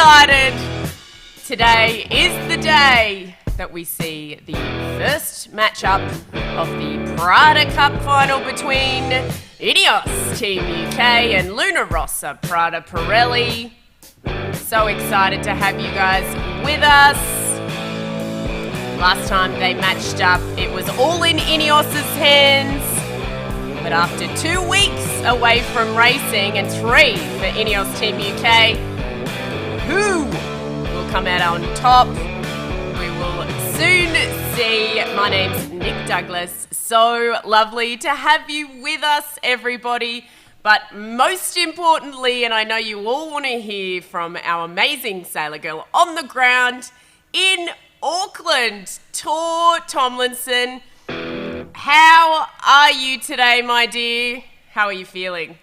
excited. Today is the day that we see the first matchup of the Prada Cup Final between INEOS Team UK and Rossa Prada Pirelli. So excited to have you guys with us. Last time they matched up, it was all in INEOS's hands. But after 2 weeks away from racing and 3 for INEOS Team UK, who will come out on top? We will soon see. My name's Nick Douglas. So lovely to have you with us, everybody. But most importantly, and I know you all want to hear from our amazing sailor girl on the ground in Auckland, Tor Tomlinson. How are you today, my dear? How are you feeling?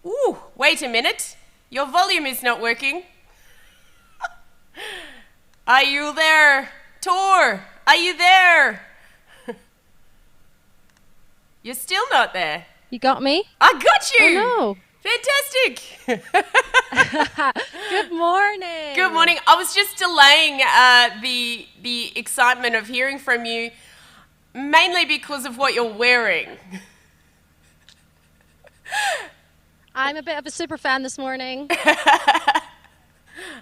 Ooh, wait a minute. Your volume is not working. Are you there? Tor, are you there? You're still not there. You got me? I got you. Oh, no. Fantastic. Good morning. Good morning. I was just delaying the excitement of hearing from you, mainly because of what you're wearing. I'm a bit of a super fan this morning.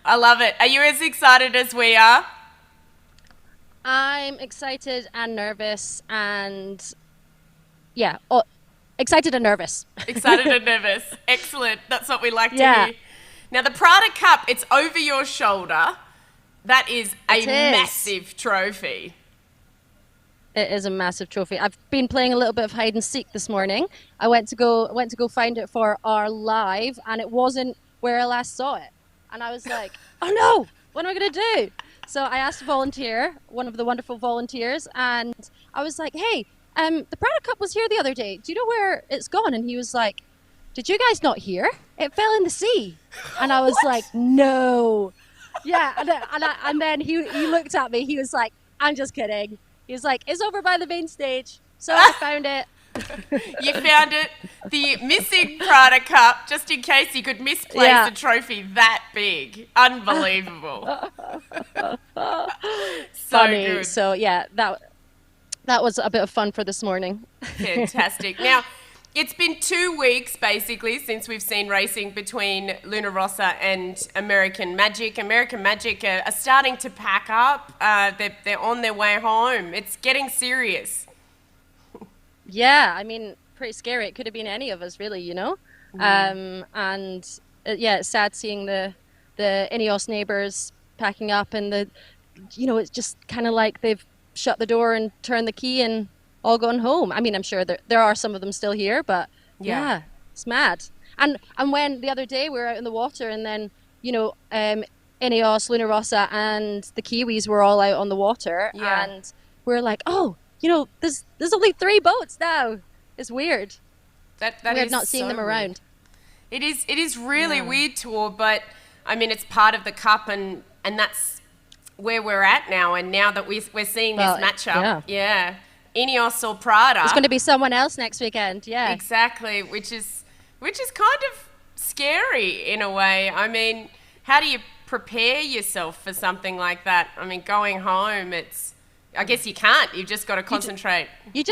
I love it. Are you as excited as we are? I'm excited and nervous and excited and nervous. Excited and nervous. Excellent. That's what we like to hear. Now, the Prada Cup, it's over your shoulder. That is a massive trophy. It is a massive trophy. I've been playing a little bit of hide and seek this morning. I went to go find it for our live, and it wasn't where I last saw it. And I was like, oh no, what am I going to do? So I asked a volunteer, one of the wonderful volunteers, and I was like, hey, the Prada Cup was here the other day. Do you know where it's gone? And he was like, did you guys not hear? It fell in the sea. And I was like, no. Yeah, and then he looked at me. He was like, I'm just kidding. He was like, it's over by the main stage. So I found it. You found it. The missing Prada Cup, just in case you could misplace a trophy that big. Unbelievable. So funny. good. So yeah, that was a bit of fun for this morning. Fantastic. Now, it's been 2 weeks, basically, since we've seen racing between Rossa and American Magic. American Magic are starting to pack up. They're on their way home. It's getting serious. Yeah, I mean, pretty scary. It could have been any of us, really, you know? It's sad seeing the INEOS neighbours packing up and it's just kind of like they've shut the door and turned the key and all gone home. I mean, I'm sure there are some of them still here, but yeah, it's mad. And when the other day we were out in the water and then, INEOS, Rossa and the Kiwis were all out on the water and we're like, oh, there's only 3 boats now. It's weird. That weird is not seeing them around. It is really weird, Tor, but I mean, it's part of the cup and that's where we're at now. And now that we're seeing this matchup, INEOS or Prada. There's going to be someone else next weekend, yeah. Exactly, which is kind of scary in a way. I mean, how do you prepare yourself for something like that? I mean, going home, I guess you can't. You've just got to concentrate. You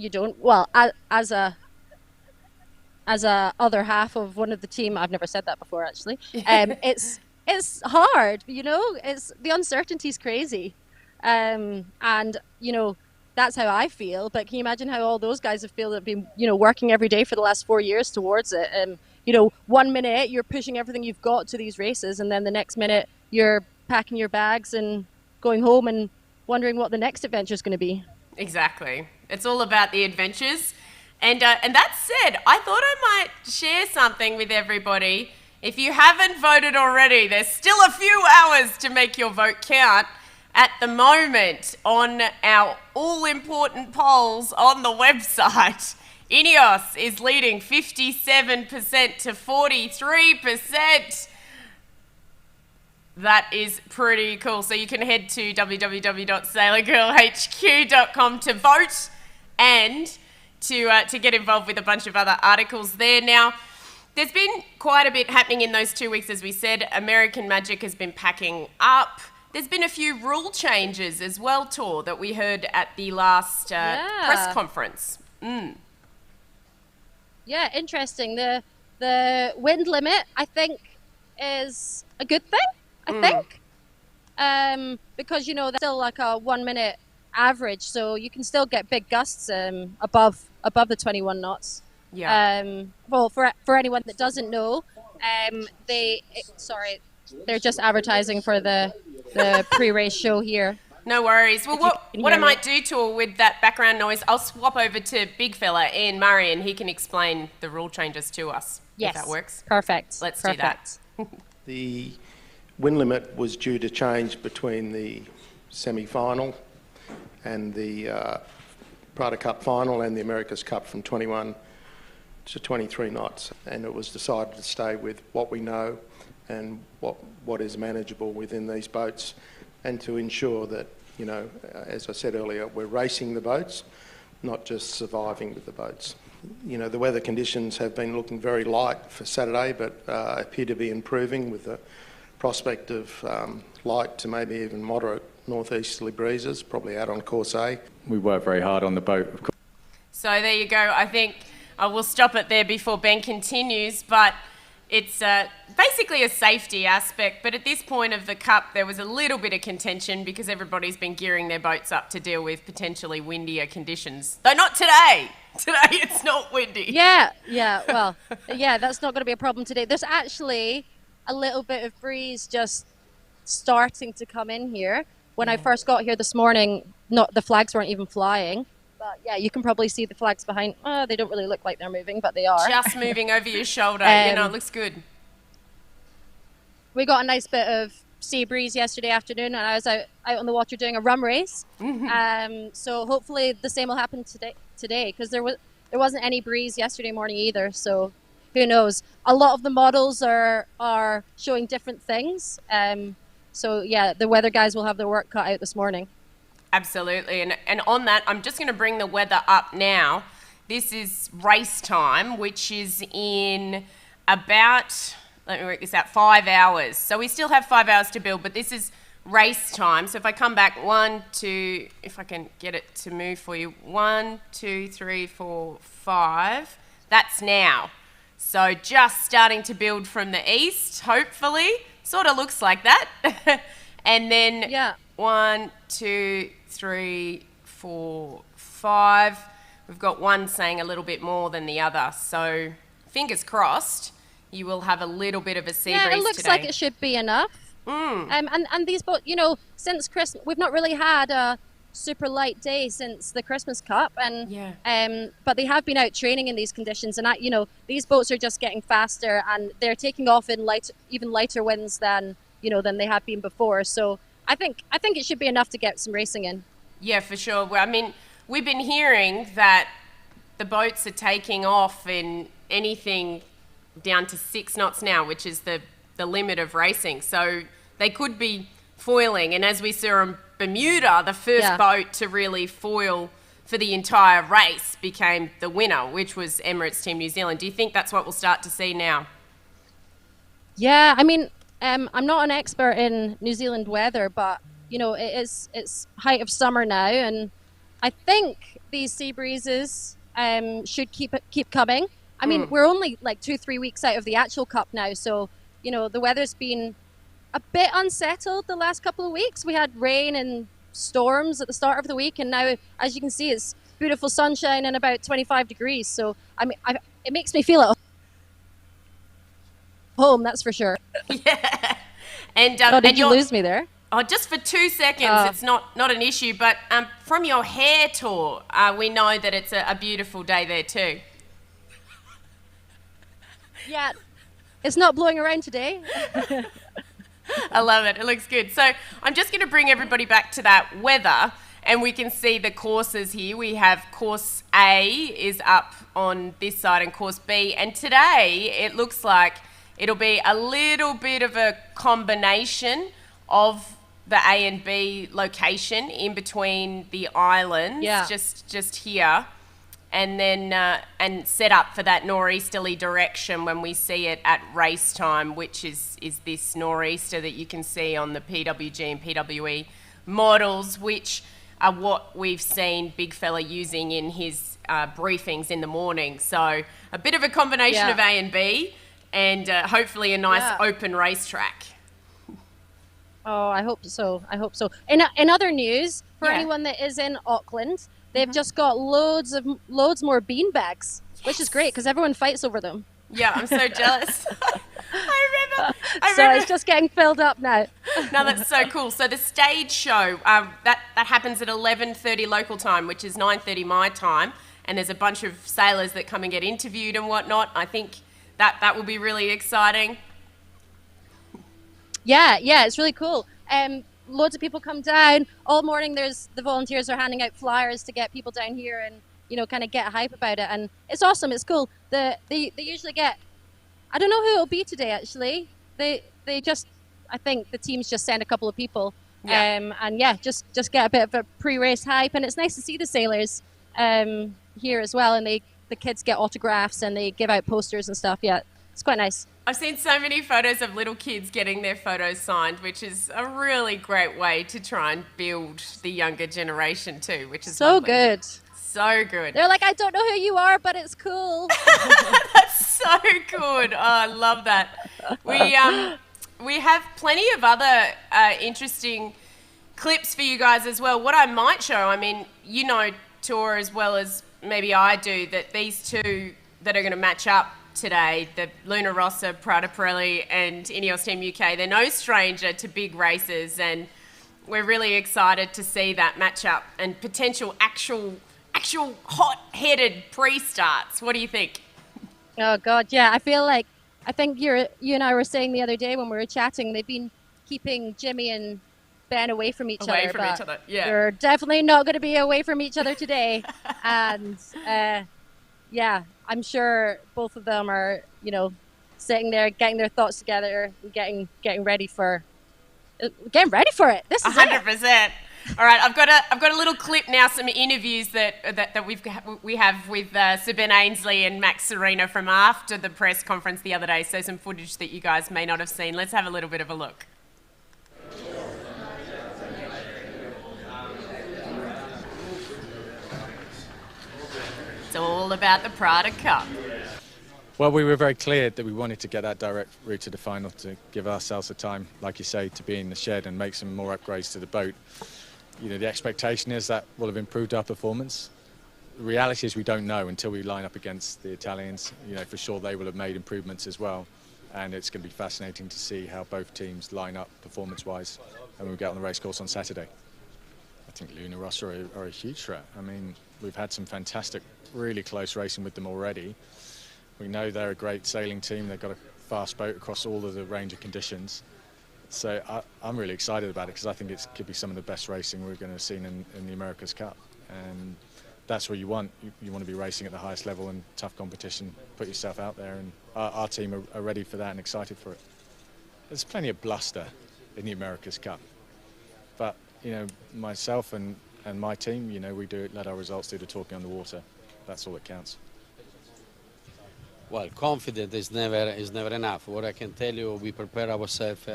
don't. Well, as a other half of one of the team, I've never said that before actually. It's hard, it's the uncertainty's crazy. And that's how I feel, but can you imagine how all those guys have been, working every day for the last 4 years towards it? 1 minute you're pushing everything you've got to these races, and then the next minute you're packing your bags and going home and wondering what the next adventure is going to be. Exactly. It's all about the adventures. And that said, I thought I might share something with everybody. If you haven't voted already, there's still a few hours to make your vote count. At the moment, on our all-important polls on the website, INEOS is leading 57% to 43%. That is pretty cool. So you can head to www.sailorgirlhq.com to vote and to get involved with a bunch of other articles there. Now, There's been quite a bit happening in those 2 weeks, as we said. American Magic has been packing up. There's been a few rule changes as well, Tor, that we heard at the last press conference. Yeah, interesting. The wind limit, I think, is a good thing, I think. Because, that's still like a 1 minute average, so you can still get big gusts above the 21 knots. Yeah. Well, for anyone that doesn't know, they're just advertising for the pre-race show here. No worries. Well, what I might do, Tor, with that background noise, I'll swap over to big fella Ian Murray, and he can explain the rule changes to us. Yes. If that works. Perfect. Let's do that. The wind limit was due to change between the semi-final and the Prada Cup Final and the America's Cup from 21 to 23 knots, and it was decided to stay with what we know and what is manageable within these boats, and to ensure that, as I said earlier, we're racing the boats, not just surviving with the boats. The weather conditions have been looking very light for Saturday, but appear to be improving with the prospect of light to maybe even moderate northeasterly breezes, probably out on course A. We work very hard on the boat, of course. So there you go. I think I will stop it there before Ben continues, but it's basically a safety aspect. But at this point of the Cup, there was a little bit of contention because everybody's been gearing their boats up to deal with potentially windier conditions. Though not today. Today it's not windy. Yeah, well, that's not going to be a problem today. There's actually a little bit of breeze just starting to come in here. When I first got here this morning, the flags weren't even flying. But yeah, you can probably see the flags behind. They don't really look like they're moving, but they are. Just moving over your shoulder. It looks good. We got a nice bit of sea breeze yesterday afternoon, and I was out on the water doing a rum race. So hopefully the same will happen today, because there wasn't any breeze yesterday morning either. So who knows? A lot of the models are showing different things. So yeah, the weather guys will have their work cut out this morning. Absolutely. And on that, I'm just going to bring the weather up now. This is race time, which is in about, let me work this out, 5 hours. So we still have 5 hours to build, but this is race time. So if I come back, if I can get it to move for you, 1, 2, 3, 4, 5. That's now. So just starting to build from the east, hopefully. Sort of looks like that. And then 1, 2, 3, 4, 5. We've got one saying a little bit more than the other. So fingers crossed, you will have a little bit of a sea breeze today. Yeah, it looks like it should be enough. And these boats, since Christmas, we've not really had a super light day since the Christmas Cup, and but they have been out training in these conditions, and these boats are just getting faster, and they're taking off in even lighter winds than they have been before. So I think it should be enough to get some racing in. Yeah, for sure. Well, I mean, we've been hearing that the boats are taking off in anything down to 6 knots now, which is the limit of racing. So they could be foiling. And as we saw in Bermuda, the first boat to really foil for the entire race became the winner, which was Emirates Team New Zealand. Do you think that's what we'll start to see now? Yeah, I mean, I'm not an expert in New Zealand weather, but it's height of summer now, and I think these sea breezes should keep coming. I mean, we're only like 2-3 weeks out of the actual Cup now, so the weather's been a bit unsettled the last couple of weeks. We had rain and storms at the start of the week, and now, as you can see, it's beautiful sunshine and about 25 degrees. So I mean, it makes me feel at home, that's for sure. Yeah. And did you lose me there? Oh, just for 2 seconds. It's not an issue, but from your hair tour, we know that it's a beautiful day there too. Yeah, it's not blowing around today. I love it. It looks good. So I'm just going to bring everybody back to that weather, and we can see the courses here. We have course A is up on this side and course B, and today it looks like it'll be a little bit of a combination of the A and B location in between the islands, just here. and then and set up for that nor'easterly direction when we see it at race time, which is this nor'easter that you can see on the PWG and PWE models, which are what we've seen Big Fella using in his briefings in the morning. So a bit of a combination of A and B, and hopefully a nice open racetrack. Oh, I hope so. I hope so. In other news, for anyone that is in Auckland, they've just got loads more beanbags, which is great because everyone fights over them. Yeah, I'm so jealous. I remember. So it's just getting filled up now. No, that's so cool. So the stage show, that happens at 11:30 local time, which is 9:30 my time, and there's a bunch of sailors that come and get interviewed and whatnot. I think that will be really exciting. Yeah, it's really cool. Loads of people come down all morning. The volunteers are handing out flyers to get people down here and, you know, kind of get hype about it. And it's awesome. It's cool. They usually get, I don't know who it'll be today, actually. They just, I think the teams just send a couple of people. And just get a bit of a pre-race hype. And it's nice to see the sailors here as well. And the kids get autographs and they give out posters and stuff. Yeah, it's quite nice. I've seen so many photos of little kids getting their photos signed, which is a really great way to try and build the younger generation too, which is so lovely. Good. So good. They're like, I don't know who you are, but it's cool. That's so good. Oh, I love that. We have plenty of other interesting clips for you guys as well. What I might show, I mean, you know Tour as well as maybe I do, that these two that are going to match up today, the Luna Rossa, Prada Pirelli and INEOS Team UK, they're no stranger to big races, and we're really excited to see that matchup and potential actual hot-headed pre-starts. What do you think? Oh God, yeah. I think you and I were saying the other day when we were chatting, they've been keeping Jimmy and Ben away from each other. Yeah. They're definitely not going to be away from each other today. And I'm sure both of them are, you know, sitting there getting their thoughts together, getting ready for it. This is 100%. All right, I've got a little clip now, some interviews that we have with Sir Ben Ainsley and Max Serena from after the press conference the other day. So some footage that you guys may not have seen. Let's have a little bit of a look. It's all about the Prada Cup. Well, we were very clear that we wanted to get that direct route to the final to give ourselves the time, like you say, to be in the shed and make some more upgrades to the boat. You know, the expectation is that will have improved our performance. The reality is we don't know until we line up against the Italians. You know, for sure they will have made improvements as well. And it's going to be fascinating to see how both teams line up performance-wise and we get on the racecourse on Saturday. I think Luna Rossa are a huge threat. I mean, we've had some fantastic, really close racing with them already. We know they're a great sailing team. They've got a fast boat across all of the range of conditions. So I'm really excited about it because I think it could be some of the best racing we're going to see in the America's Cup. And that's what you want. You want to be racing at the highest level and tough competition, put yourself out there. And our team are ready for that and excited for it. There's plenty of bluster in the America's Cup. But, you know, myself and my team, you know, we let our results do the talking on the water. That's all that counts. Well, confident is never enough. What I can tell you, we prepare ourselves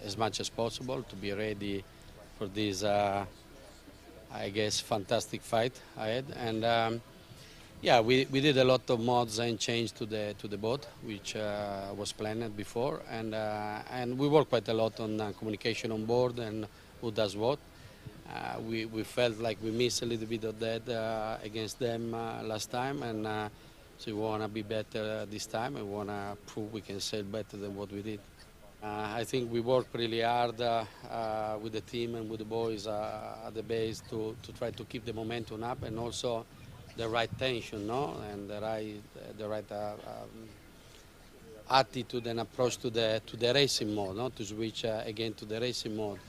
as much as possible to be ready for this, I guess, fantastic fight ahead. And we did a lot of mods and change to the boat, which was planned before, and we worked quite a lot on communication on board and who does what. We felt like we missed a little bit of that against them last time, and so we want to be better this time. We want to prove we can sail better than what we did. I think we worked really hard with the team and with the boys at the base to try to keep the momentum up and also the right tension, no, and the right attitude and approach to the racing mode, no, to switch again to the racing mode.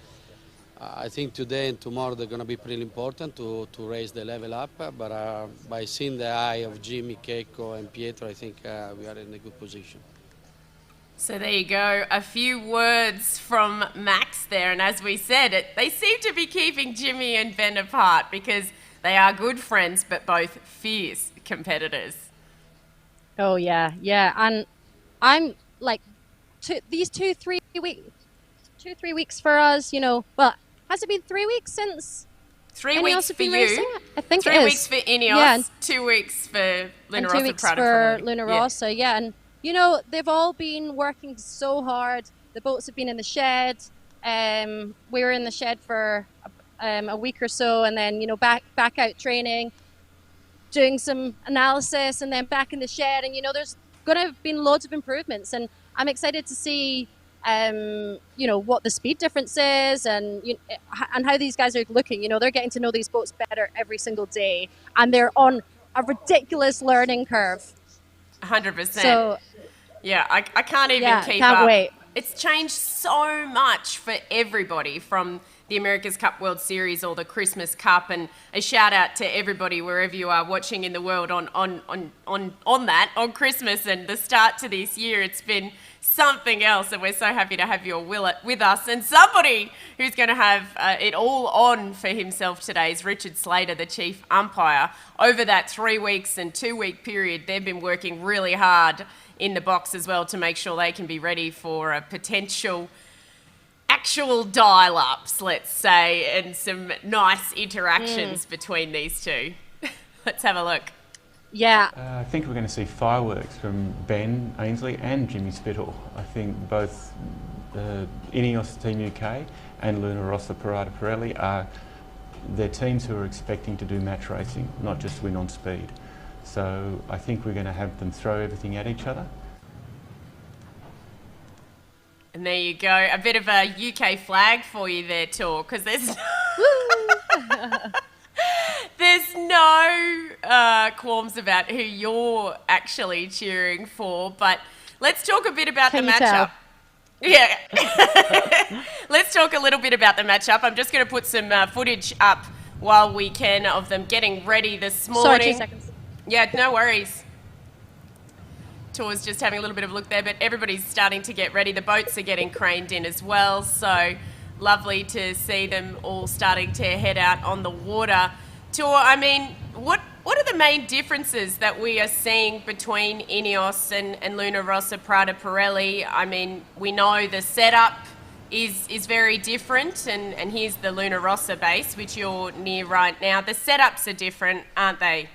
I think today and tomorrow they're going to be pretty important to raise the level up, but by seeing the eye of Jimmy, Keiko and Pietro, I think we are in a good position. So there you go, a few words from Max there, and as we said, they seem to be keeping Jimmy and Ben apart because They are good friends, but both fierce competitors. Oh yeah, yeah, and I'm like, these 3 weeks for us. Well, has it been 3 weeks since 3 INEOS weeks have for been you. racing? I think 3 it is. weeks for INEOS. Yeah, and 2 weeks for Luna and 2 Rossa weeks Prada for Cup Luna Final. Rossa. Yeah, and they've all been working so hard. The boats have been in the shed. We were in the shed for a week or so, and then back out training, doing some analysis, and then back in the shed. And there's gonna have been loads of improvements, and I'm excited to see what the speed difference is, and how these guys are looking. They're getting to know these boats better every single day, and they're on a ridiculous learning curve. 100%. So yeah, I can't even keep can't up. wait. It's changed so much for everybody, from the America's Cup World Series or the Christmas Cup, and a shout out to everybody wherever you are watching in the world on Christmas and the start to this year. It's been something else, and we're so happy to have you all with us. And somebody who's going to have it all on for himself today is Richard Slater, the chief umpire. Over that 3 weeks and 2 week period, they've been working really hard in the box as well to make sure they can be ready for a potential actual dial-ups, let's say, and some nice interactions between these two. Let's have a look. Yeah. I think we're going to see fireworks from Ben Ainsley and Jimmy Spittle. I think both INEOS Team UK and Luna Rossa Pirelli are they're teams who are expecting to do match racing, not just win on speed. So I think we're going to have them throw everything at each other. And there you go, a bit of a UK flag for you there, Tor, because there's there's no qualms about who you're actually cheering for. But let's talk a bit about the matchup. Yeah. Let's talk a little bit about the matchup. I'm just going to put some footage up while we can of them getting ready this morning. Sorry, 2 seconds. Yeah, no worries. Tor's just having a little bit of a look there, but everybody's starting to get ready. The boats are getting craned in as well, so lovely to see them all starting to head out on the water. Tor, I mean, what are the main differences that we are seeing between INEOS and Luna Rossa Prada Pirelli? I mean, we know the setup is very different, and here's the Luna Rossa base, which you're near right now. The setups are different, aren't they?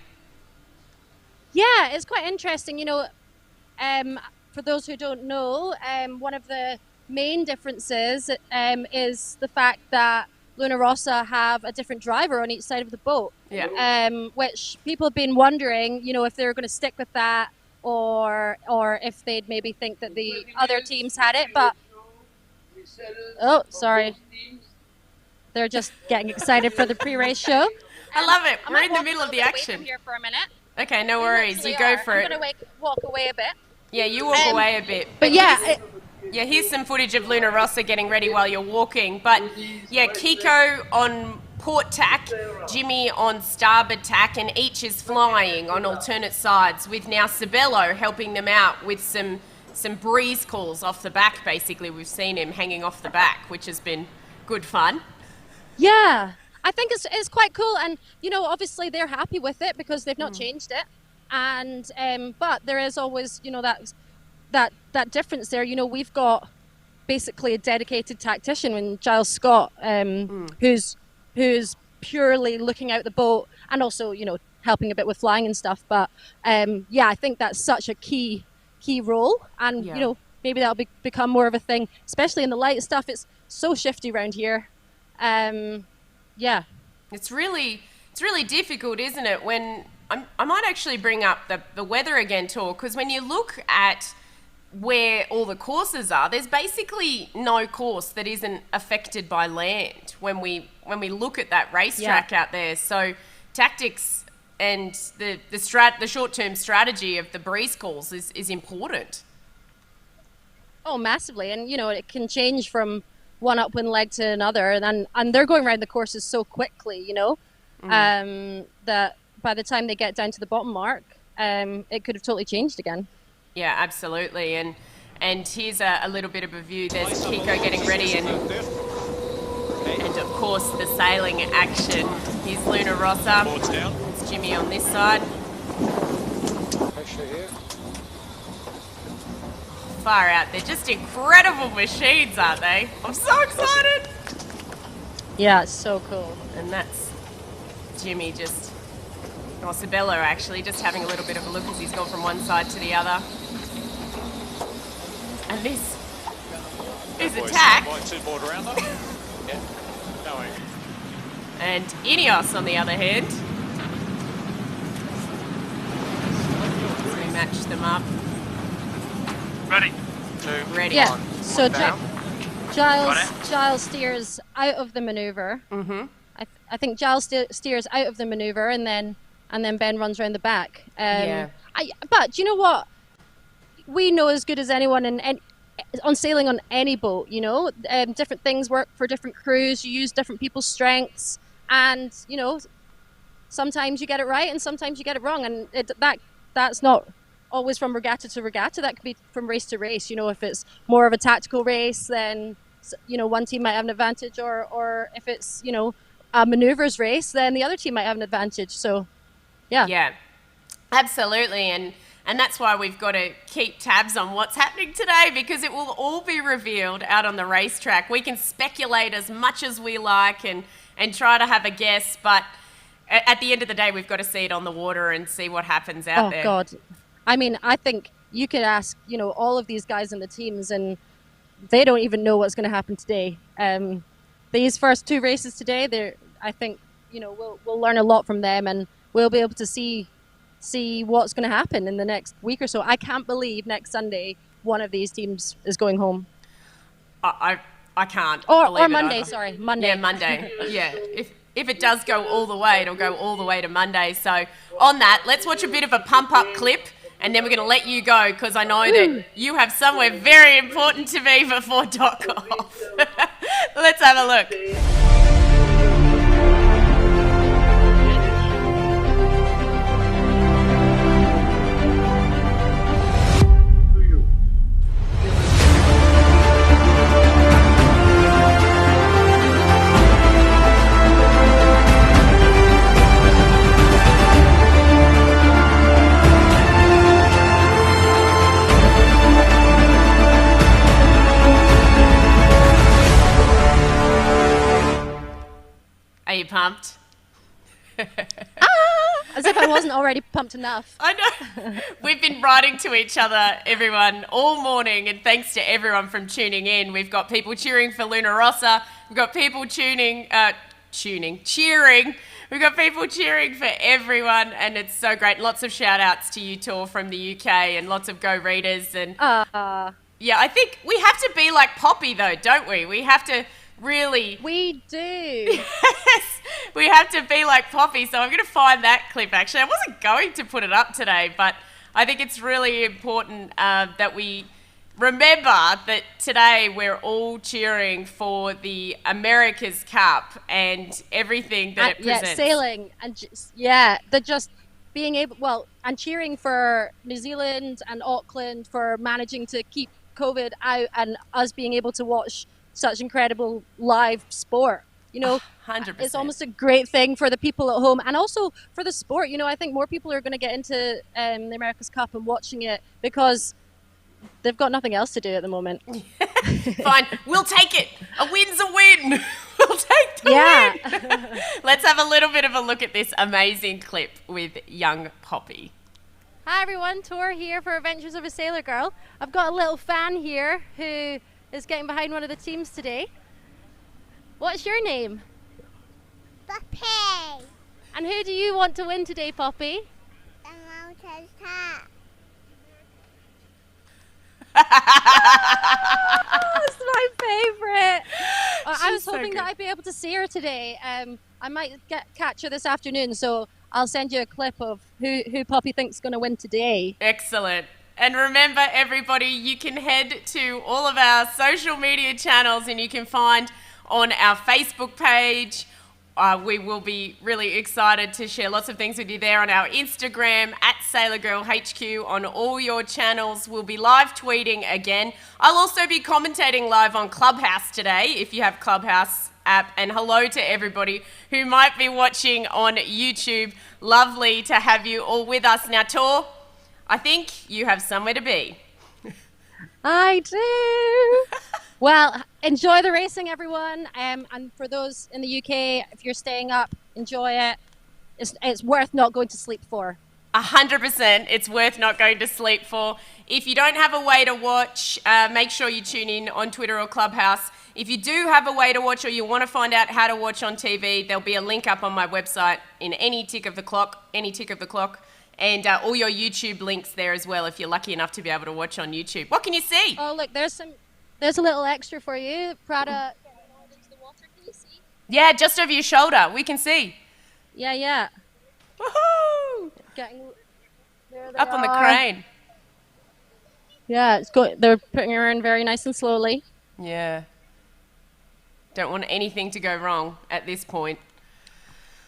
Yeah, it's quite interesting. For those who don't know, one of the main differences is the fact that Luna Rossa have a different driver on each side of the boat. Yeah. Which people have been wondering, if they're going to stick with that, or if they'd maybe think that the other teams had it. But oh, sorry, they're just getting excited for the pre-race show. I love it. We're in the middle of the action. Here for a minute. Okay, no worries. You go for it. I'm going to walk away a bit. Yeah, you walk away a bit. But yeah. Here's some footage of Luna Rossa getting ready while you're walking. But yeah, Kiko on port tack, Jimmy on starboard tack, and each is flying on alternate sides, with now Sabello helping them out with some breeze calls off the back, basically. We've seen him hanging off the back, which has been good fun. Yeah, I think it's quite cool. And, obviously they're happy with it because they've not changed it. And but there is always, that difference there. We've got basically a dedicated tactician in Giles Scott, who's purely looking out the boat and also, helping a bit with flying and stuff. But I think that's such a key role, and maybe that'll become more of a thing, especially in the light stuff. It's so shifty around here. It's really difficult, isn't it? When I might actually bring up the weather again, Tor, because when you look at where all the courses are, there's basically no course that isn't affected by land when we look at that racetrack out there. So tactics and the short-term strategy of the breeze calls is important. Oh, massively. And, it can change from one upwind leg to another. And they're going around the courses so quickly, that by the time they get down to the bottom mark, it could have totally changed again. Yeah, absolutely. And here's a little bit of a view. There's Kiko getting ready, and of course, the sailing action. Here's Luna Rossa. Boards down. It's Jimmy on this side. Pressure here. Far out. They're just incredible machines, aren't they? I'm so excited. Yeah, it's so cool. And that's Jimmy just, or Sabella actually, just having a little bit of a look as he's gone from one side to the other. And this is attack. Two board around though. Yeah. No way. And INEOS on the other hand. We match them up. Ready. Two. Ready. Yeah. So down. Giles steers out of the maneuver. Mm-hmm. I think Giles steers out of the maneuver, and then Ben runs around the back. Yeah. But you know what? We know as good as anyone on sailing on any boat. You know, different things work for different crews. You use different people's strengths, and you know, sometimes you get it right, and sometimes you get it wrong, and that's not always from regatta to regatta. That could be from race to race. You know, if it's more of a tactical race, then you know one team might have an advantage, or if it's you know a maneuvers race, then the other team might have an advantage. So, yeah. Yeah, absolutely, and that's why we've got to keep tabs on what's happening today, because it will all be revealed out on the racetrack. We can speculate as much as we like and try to have a guess, but at the end of the day, we've got to see it on the water and see what happens out there. Oh God, I mean, I think you could ask you know all of these guys in the teams, and they don't even know what's going to happen today. These first two races today, I think you know we'll learn a lot from them, and we'll be able to see what's going to happen in the next week or so. I can't believe next Sunday one of these teams is going home. I can't. Or believe it Monday, either. sorry, Monday. Yeah, Monday. Yeah. If it does go all the way, it'll go all the way to Monday. So on that, let's watch a bit of a pump-up clip, and then we're going to let you go, because I know that you have somewhere very important to be before dock off. Let's have a look. Are you pumped? As if I wasn't already pumped enough. I know. We've been writing to each other, everyone, all morning, and thanks to everyone from tuning in. We've got people cheering for Luna Rossa. We've got people cheering. We've got people cheering for everyone, and it's so great. Lots of shout-outs to you, Tor, from the UK, and lots of Go Readers. And yeah, I think we have to be like Poppy, though, don't we? We have to really... We do. Yes, we have to be like Poppy. So I'm going to find that clip, actually. I wasn't going to put it up today, but I think it's really important that we remember that today we're all cheering for the America's Cup and everything that it presents. Yeah, sailing. And just being able... and cheering for New Zealand and Auckland for managing to keep COVID out, and us being able to watch such incredible live sport. You know, 100%. It's almost a great thing for the people at home, and also for the sport. You know, I think more people are going to get into the America's Cup and watching it because they've got nothing else to do at the moment. Fine, we'll take it. A win's a win. We'll take the win. Let's have a little bit of a look at this amazing clip with young Poppy. Hi everyone, Tor here for Adventures of a Sailor Girl. I've got a little fan here who is getting behind one of the teams today. What's your name? Poppy. And who do you want to win today, Poppy? The Mountain's Top. That's my favourite. I was so hoping good. that I'd be able to see her today. I might catch her this afternoon, so I'll send you a clip of who Poppy thinks is going to win today. Excellent. And remember, everybody, you can head to all of our social media channels and you can find on our Facebook page. We will be really excited to share lots of things with you there on our Instagram at SailorGirlHQ on all your channels. We'll be live tweeting again. I'll also be commentating live on Clubhouse today. If you have Clubhouse, app. And hello to everybody who might be watching on YouTube. Lovely to have you all with us. Now, Tor, I think you have somewhere to be. I do. Well, enjoy the racing, everyone. And for those in the UK, if you're staying up, enjoy it. It's worth not going to sleep for. 100%. It's worth not going to sleep for. If you don't have a way to watch, make sure you tune in on Twitter or Clubhouse. If you do have a way to watch or you want to find out how to watch on TV, there'll be a link up on my website in any tick of the clock, and all your YouTube links there as well if you're lucky enough to be able to watch on YouTube. What can you see? Oh, look, there's a little extra for you. Prada. There's the water. Can you see? Yeah, just over your shoulder. We can see. Yeah. Woohoo! There they Up on the are. crane. Yeah, they're putting her in very nice and slowly. Yeah. Don't want anything to go wrong at this point.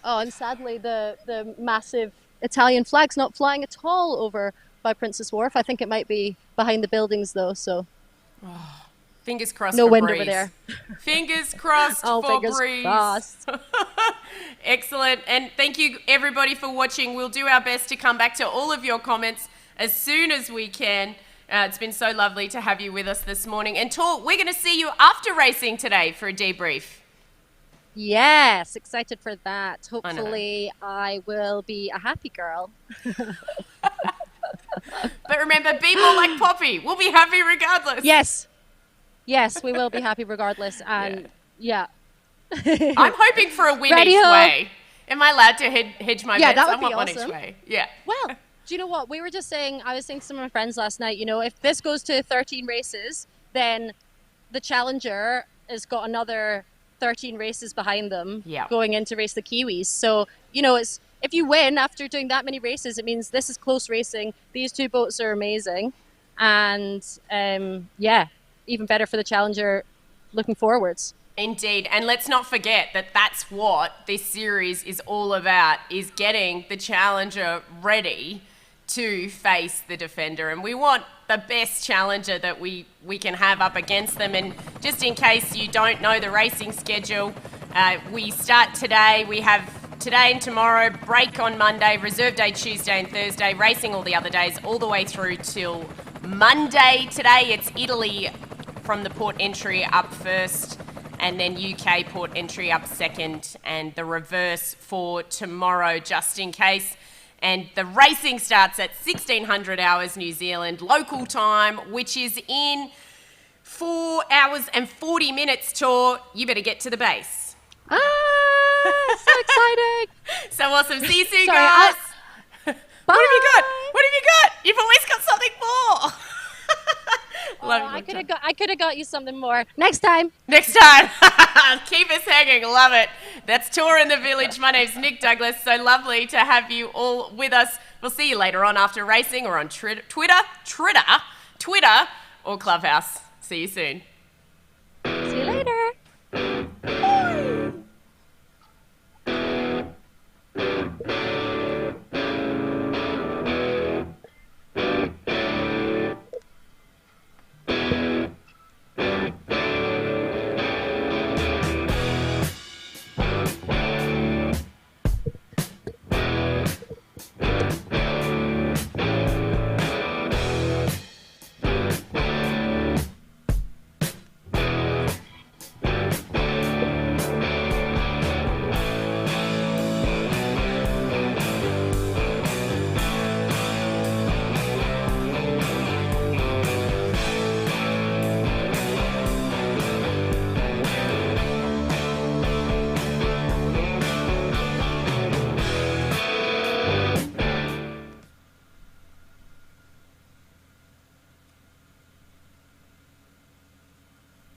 Oh, and sadly, the massive Italian flag's not flying at all over by Princess Wharf. I think it might be behind the buildings, though, so... Fingers crossed no for wind Breeze. over there. Fingers crossed for fingers Breeze. crossed. Excellent. And thank you, everybody, for watching. We'll do our best to come back to all of your comments as soon as we can. It's been so lovely to have you with us this morning. And Tor, we're going to see you after racing today for a debrief. Yes, excited for that. Hopefully, I will be a happy girl. But remember, be more like Poppy. We'll be happy regardless. Yes, we will be happy regardless. And yeah. I'm hoping for a win Radio. each way. Am I allowed to hedge my bets? that would I want be one awesome. each way. Yeah. Well, do you know what? I was saying to some of my friends last night, if this goes to 13 races, then the Challenger has got another 13 races behind them going in to race the Kiwis. So, if you win after doing that many races, it means this is close racing. These two boats are amazing. And, even better for the Challenger looking forwards. Indeed. And let's not forget that that's what this series is all about, is getting the Challenger ready to face the Defender. And we want the best Challenger that we can have up against them. And just in case you don't know the racing schedule, we start today. We have today and tomorrow, break on Monday, reserve day Tuesday and Thursday, racing all the other days, all the way through till Monday. Today it's Italy from the port entry up first, and then UK port entry up second, and the reverse for tomorrow, just in case. And the racing starts at 1600 hours New Zealand local time, which is in 4 hours and 40 minutes. Tor, you better get to the base. So exciting. So awesome. See you soon, Sorry, guys. Bye. What have you got? What have you got? You've always got something more. Love you, I could have got you something more. Next time. Next time. Keep us hanging. Love it. That's Tour in the Village. My name's Nick Douglas. So lovely to have you all with us. We'll see you later on after racing or on Twitter or Clubhouse. See you soon.